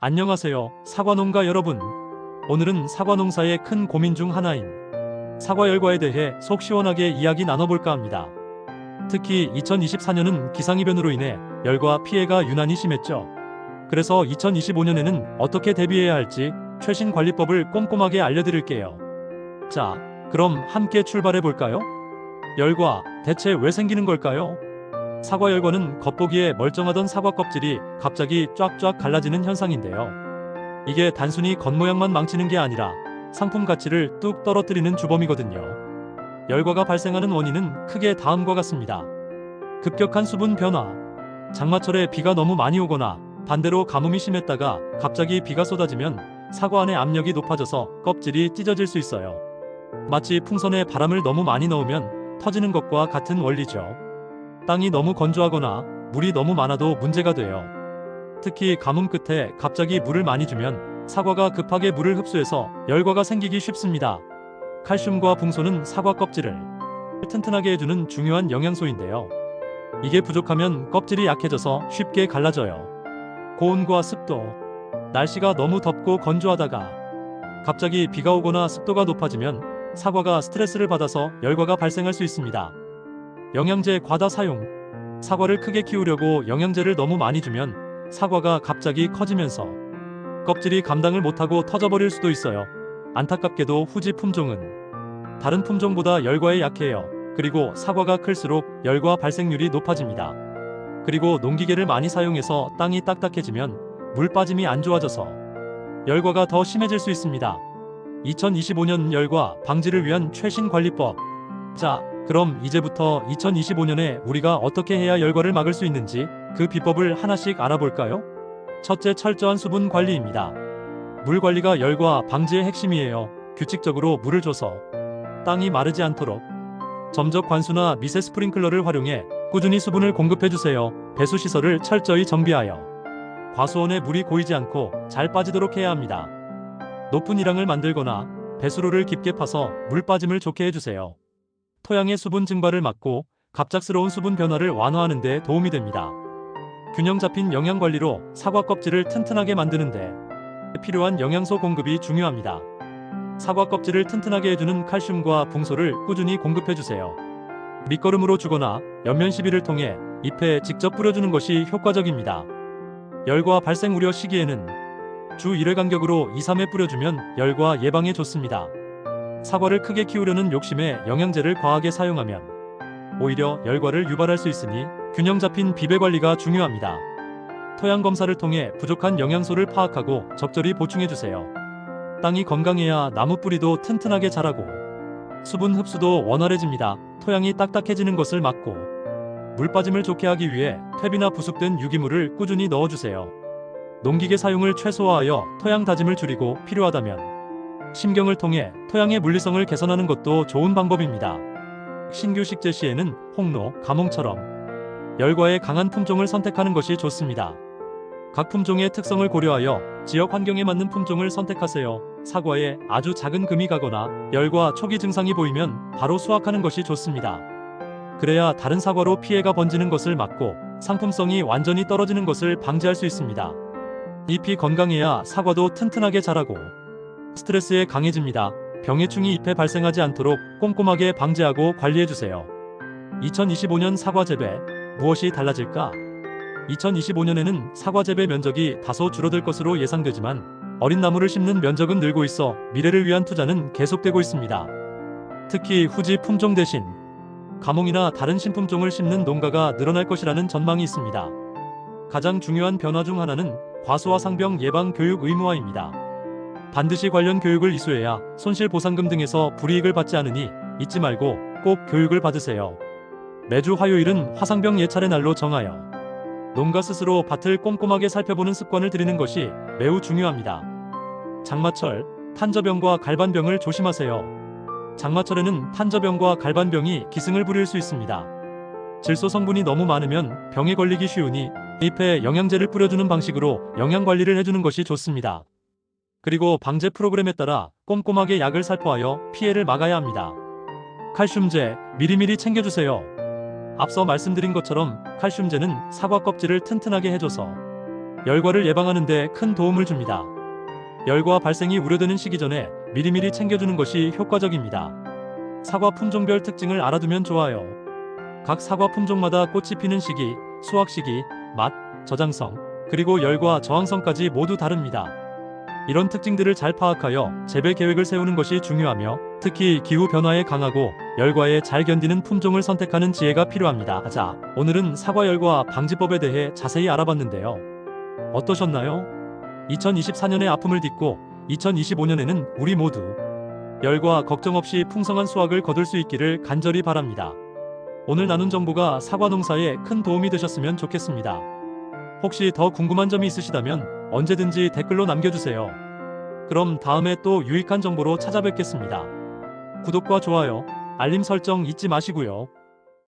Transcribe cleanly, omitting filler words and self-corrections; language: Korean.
안녕하세요, 사과농가 여러분. 오늘은 사과농사의 큰 고민 중 하나인 사과열과에 대해 속 시원하게 이야기 나눠볼까 합니다. 특히 2024년은 기상이변으로 인해 열과 피해가 유난히 심했죠. 그래서 2025년에는 어떻게 대비해야 할지 최신 관리법을 꼼꼼하게 알려드릴게요. 자, 그럼 함께 출발해볼까요? 열과 대체 왜 생기는 걸까요? 사과열과는 겉보기에 멀쩡하던 사과 껍질이 갑자기 쫙쫙 갈라지는 현상인데요. 이게 단순히 겉모양만 망치는 게 아니라 상품 가치를 뚝 떨어뜨리는 주범이거든요. 열과가 발생하는 원인은 크게 다음과 같습니다. 급격한 수분 변화. 장마철에 비가 너무 많이 오거나 반대로 가뭄이 심했다가 갑자기 비가 쏟아지면 사과 안의 압력이 높아져서 껍질이 찢어질 수 있어요. 마치 풍선에 바람을 너무 많이 넣으면 터지는 것과 같은 원리죠. 땅이 너무 건조하거나 물이 너무 많아도 문제가 돼요. 특히 가뭄 끝에 갑자기 물을 많이 주면 사과가 급하게 물을 흡수해서 열과가 생기기 쉽습니다. 칼슘과 붕소는 사과 껍질을 튼튼하게 해주는 중요한 영양소인데요. 이게 부족하면 껍질이 약해져서 쉽게 갈라져요. 고온과 습도. 날씨가 너무 덥고 건조하다가 갑자기 비가 오거나 습도가 높아지면 사과가 스트레스를 받아서 열과가 발생할 수 있습니다. 영양제 과다 사용. 사과를 크게 키우려고 영양제를 너무 많이 주면 사과가 갑자기 커지면서 껍질이 감당을 못하고 터져버릴 수도 있어요. 안타깝게도 후지 품종은 다른 품종보다 열과에 약해요. 그리고 사과가 클수록 열과 발생률이 높아집니다. 그리고 농기계를 많이 사용해서 땅이 딱딱해지면 물 빠짐이 안 좋아져서 열과가 더 심해질 수 있습니다. 2025년 열과 방지를 위한 최신 관리법. 자, 그럼 이제부터 2025년에 우리가 어떻게 해야 열과를 막을 수 있는지 그 비법을 하나씩 알아볼까요? 첫째, 철저한 수분 관리입니다. 물 관리가 열과 방지의 핵심이에요. 규칙적으로 물을 줘서 땅이 마르지 않도록 점적 관수나 미세 스프링클러를 활용해 꾸준히 수분을 공급해주세요. 배수 시설을 철저히 정비하여 과수원에 물이 고이지 않고 잘 빠지도록 해야 합니다. 높은 이랑을 만들거나 배수로를 깊게 파서 물 빠짐을 좋게 해주세요. 토양의 수분 증발을 막고 갑작스러운 수분 변화를 완화하는 데 도움이 됩니다. 균형 잡힌 영양 관리로 사과 껍질을 튼튼하게 만드는데 필요한 영양소 공급이 중요합니다. 사과 껍질을 튼튼하게 해주는 칼슘과 붕소를 꾸준히 공급해주세요. 밑거름으로 주거나 연면 시비를 통해 잎에 직접 뿌려주는 것이 효과적입니다. 열과 발생 우려 시기에는 주 1회 간격으로 2-3회 뿌려주면 열과 예방에 좋습니다. 사과를 크게 키우려는 욕심에 영양제를 과하게 사용하면 오히려 열과를 유발할 수 있으니 균형 잡힌 비배 관리가 중요합니다. 토양 검사를 통해 부족한 영양소를 파악하고 적절히 보충해주세요. 땅이 건강해야 나무 뿌리도 튼튼하게 자라고 수분 흡수도 원활해집니다. 토양이 딱딱해지는 것을 막고 물 빠짐을 좋게 하기 위해 퇴비나 부숙된 유기물을 꾸준히 넣어주세요. 농기계 사용을 최소화하여 토양 다짐을 줄이고 필요하다면 심경을 통해 토양의 물리성을 개선하는 것도 좋은 방법입니다. 신규 식재 시에는 홍로, 가몽처럼 열과에 강한 품종을 선택하는 것이 좋습니다. 각 품종의 특성을 고려하여 지역 환경에 맞는 품종을 선택하세요. 사과에 아주 작은 금이 가거나 열과 초기 증상이 보이면 바로 수확하는 것이 좋습니다. 그래야 다른 사과로 피해가 번지는 것을 막고 상품성이 완전히 떨어지는 것을 방지할 수 있습니다. 잎이 건강해야 사과도 튼튼하게 자라고 스트레스에 강해집니다. 병해충이 잎에 발생하지 않도록 꼼꼼하게 방제하고 관리해주세요. 2025년 사과 재배, 무엇이 달라질까? 2025년에는 사과 재배 면적이 다소 줄어들 것으로 예상되지만 어린 나무를 심는 면적은 늘고 있어 미래를 위한 투자는 계속되고 있습니다. 특히 후지 품종 대신 가몽이나 다른 신품종을 심는 농가가 늘어날 것이라는 전망이 있습니다. 가장 중요한 변화 중 하나는 과수와 상병 예방 교육 의무화입니다. 반드시 관련 교육을 이수해야 손실보상금 등에서 불이익을 받지 않으니 잊지 말고 꼭 교육을 받으세요. 매주 화요일은 화상병 예찰의 날로 정하여 농가 스스로 밭을 꼼꼼하게 살펴보는 습관을 들이는 것이 매우 중요합니다. 장마철, 탄저병과 갈반병을 조심하세요. 장마철에는 탄저병과 갈반병이 기승을 부릴 수 있습니다. 질소 성분이 너무 많으면 병에 걸리기 쉬우니 잎에 영양제를 뿌려주는 방식으로 영양 관리를 해주는 것이 좋습니다. 그리고 방제 프로그램에 따라 꼼꼼하게 약을 살포하여 피해를 막아야 합니다. 칼슘제, 미리미리 챙겨주세요. 앞서 말씀드린 것처럼 칼슘제는 사과 껍질을 튼튼하게 해줘서 열과를 예방하는 데 큰 도움을 줍니다. 열과 발생이 우려되는 시기 전에 미리미리 챙겨주는 것이 효과적입니다. 사과 품종별 특징을 알아두면 좋아요. 각 사과 품종마다 꽃이 피는 시기, 수확 시기, 맛, 저장성, 그리고 열과 저항성까지 모두 다릅니다. 이런 특징들을 잘 파악하여 재배 계획을 세우는 것이 중요하며, 특히 기후 변화에 강하고 열과에 잘 견디는 품종을 선택하는 지혜가 필요합니다. 자, 오늘은 사과 열과 방지법에 대해 자세히 알아봤는데요. 어떠셨나요? 2024년의 아픔을 딛고 2025년에는 우리 모두 열과 걱정 없이 풍성한 수확을 거둘 수 있기를 간절히 바랍니다. 오늘 나눈 정보가 사과 농사에 큰 도움이 되셨으면 좋겠습니다. 혹시 더 궁금한 점이 있으시다면 언제든지 댓글로 남겨주세요. 그럼 다음에 또 유익한 정보로 찾아뵙겠습니다. 구독과 좋아요, 알림 설정 잊지 마시고요.